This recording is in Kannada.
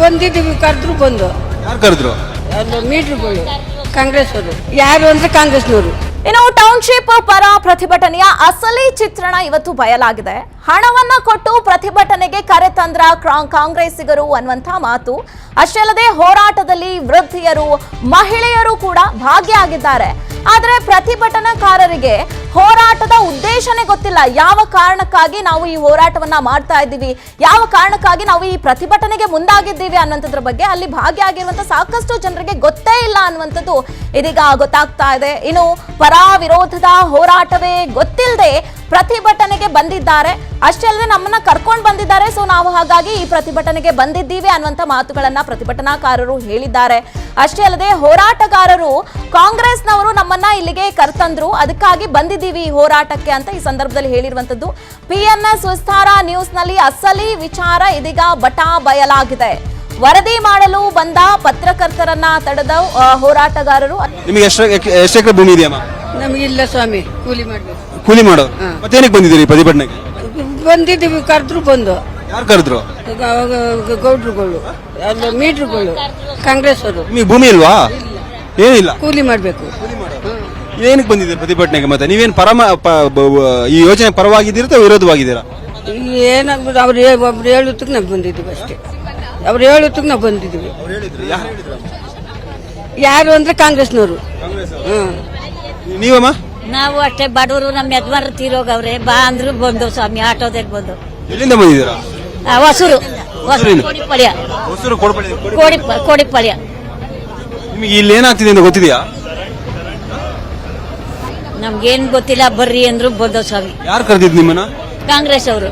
ಬಂದಿದ್ದೀವಿ, ಕರೆದ್ರು ಬಂದು. ಯಾರು ಕರೆದ್ರು? ಮೀಟ್ರುಗಳು ಕಾಂಗ್ರೆಸ್ ಅವರು. ಯಾರು ಅಂದ್ರೆ ಕಾಂಗ್ರೆಸ್ನವರು. ಇನ್ನು ಟೌನ್ಶಿಪ್ ಪರ ಪ್ರತಿಭಟನೆಯ ಅಸಲಿ ಚಿತ್ರಣ ಇವತ್ತು ಬಯಲಾಗಿದೆ. ಹಣವನ್ನ ಕೊಟ್ಟು ಪ್ರತಿಭಟನೆಗೆ ಕರೆ ತಂದ್ರ ಕಾಂಗ್ರೆಸ್ಸಿಗರು ಅನ್ನುವಂಥ ಮಾತು. ಅಷ್ಟೇ ಅಲ್ಲದೆ ಹೋರಾಟದಲ್ಲಿ ವೃದ್ಧಿಯರು, ಮಹಿಳೆಯರು ಕೂಡ ಭಾಗಿಯಾಗಿದ್ದಾರೆ. ಆದರೆ ಪ್ರತಿಭಟನಾಕಾರರಿಗೆ ಹೋರಾಟದ ಉದ್ದೇಶನೇ ಗೊತ್ತಿಲ್ಲ. ಯಾವ ಕಾರಣಕ್ಕಾಗಿ ನಾವು ಈ ಹೋರಾಟವನ್ನ ಮಾಡ್ತಾ ಇದ್ದೀವಿ, ಯಾವ ಕಾರಣಕ್ಕಾಗಿ ನಾವು ಈ ಪ್ರತಿಭಟನೆಗೆ ಮುಂದಾಗಿದ್ದೀವಿ ಅನ್ನುವಂಥದ್ರ ಬಗ್ಗೆ ಅಲ್ಲಿ ಭಾಗಿಯಾಗಿರುವಂತಹ ಸಾಕಷ್ಟು ಜನರಿಗೆ ಗೊತ್ತೇ ಇಲ್ಲ ಅನ್ನುವಂಥದ್ದು ಇದೀಗ ಗೊತ್ತಾಗ್ತಾ ಇದೆ. ಇನ್ನು ಪರ ವಿರೋಧದ ಹೋರಾಟವೇ ಗೊತ್ತಿಲ್ಲದೆ ಪ್ರತಿಭಟನೆಗೆ ಬಂದಿದ್ದಾರೆ. ಅಷ್ಟೇ ಅಲ್ಲದೆ ನಮ್ಮನ್ನ ಕರ್ಕೊಂಡು ಬಂದಿದ್ದಾರೆ. ಸೊ ನಾವು ಹಾಗಾಗಿ ಈ ಪ್ರತಿಭಟನೆಗೆ ಬಂದಿದ್ದೀವಿ ಅನ್ನುವಂಥ ಮಾತುಗಳನ್ನ ಪ್ರತಿಭಟನಾಕಾರರು ಹೇಳಿದ್ದಾರೆ. ಅಷ್ಟೇ ಅಲ್ಲದೆ ಹೋರಾಟಗಾರರು ಕಾಂಗ್ರೆಸ್ನವರು ನಮ್ಮನ್ನ ಇಲ್ಲಿಗೆ ಕರ್ತಂದ್ರು, ಅದಕ್ಕಾಗಿ ಬಂದಿದ್ದೀವಿ ಈ ಹೋರಾಟಕ್ಕೆ ಅಂತ ಈ ಸಂದರ್ಭದಲ್ಲಿ ಹೇಳಿರುವಂತದ್ದು. PNS ವಿಸ್ತಾರ ನ್ಯೂಸ್ ನಲ್ಲಿ ಅಸಲಿ ವಿಚಾರ ಇದೀಗ ಬಟಾ ಬಯಲಾಗಿದೆ. ವರದಿ ಮಾಡಲು ಬಂದ ಪತ್ರಕರ್ತರನ್ನ ತಡೆದ ಹೋರಾಟಗಾರರು. ನಿಮಗೆ ಎಷ್ಟು ಎಕರೆ ಭೂಮಿ ಇದೆಯಮ್ಮ? ನಮಗಿಲ್ಲ ಸ್ವಾಮಿ, ಕೂಲಿ ಮಾಡ್ಬೇಕು. ಕೂಲಿ ಮಾಡೋರು ಮತ್ತೇನಕ್ಕೆ ಬಂದಿದ್ದೀರಿ ಪ್ರತಿಭಟನೆಗೆ? ಬಂದಿದ್ದೀವಿ, ಕರೆದ್ರು ಬಂದು. ಯಾರು ಕರೆದ್ರು? ಗೌಡ್ರುಗಳು, ಮೀಟ್ರುಗಳು ಕಾಂಗ್ರೆಸ್ ಅವರು. ನಿಮಗೆ ಭೂಮಿ ಇಲ್ವಾ? ಏನಿಲ್ಲ, ಕೂಲಿ ಮಾಡ್ಬೇಕು. ಏನಕ್ಕೆ ಬಂದಿದ್ದೀರಿ ಪ್ರತಿಭಟನೆಗೆ? ಮತ್ತೆ ನೀವೇನು ಈ ಯೋಜನೆ ಪರವಾಗಿದ್ದೀರಾ ಅಥವಾ ವಿರೋಧವಾಗಿದ್ದೀರಾ? ಏನಾಗ್ಬೋದು ಒಬ್ರು ಹೇಳುತ್ತಕ್ಕೆ ನಾವು ಬಂದಿದ್ದೀವಿ ಅಷ್ಟೇ. ಅವ್ರು ಹೇಳುತ್ತಕ್ಕೆ ನಾವು ಬಂದಿದ್ದೀವಿ. ಯಾರು ಅಂದ್ರೆ ಕಾಂಗ್ರೆಸ್ನವರು. ನೀವಮ್ಮ? ನಾವು ಅಷ್ಟೇ ಬಡವರು. ನಮ್ಮ ಯಜಮಾನ್ರು ತೀರೋಗವ್ರೆ, ಬಾ ಅಂದ್ರು ಬಂದು ಸ್ವಾಮಿ ಆಟೋದಲ್ಲಿ ಬಂದು. ಎಲ್ಲಿಂದ ಬಂದಿದ್ದೀರಾ? ಹೊಸೂರು ಕೋಡಿಪಾಳ್ಯ. ಕೋಡಿಪಾಳ್ಯ. ನಿಮಗೆ ಇಲ್ಲಿ ಏನಾಗ್ತಿದೆ ಅಂತ ಗೊತ್ತಿದೆಯಾ? ನಮ್ಗೇನ್ ಗೊತ್ತಿಲ್ಲ, ಬರ್ರಿ ಅಂದ್ರು ಬಂದವ್ ಸ್ವಾಮಿ. ಯಾರು ಕರೆದಿದ್ದು ನಿಮ್ಮನ್ನ? ಕಾಂಗ್ರೆಸ್ ಅವರು.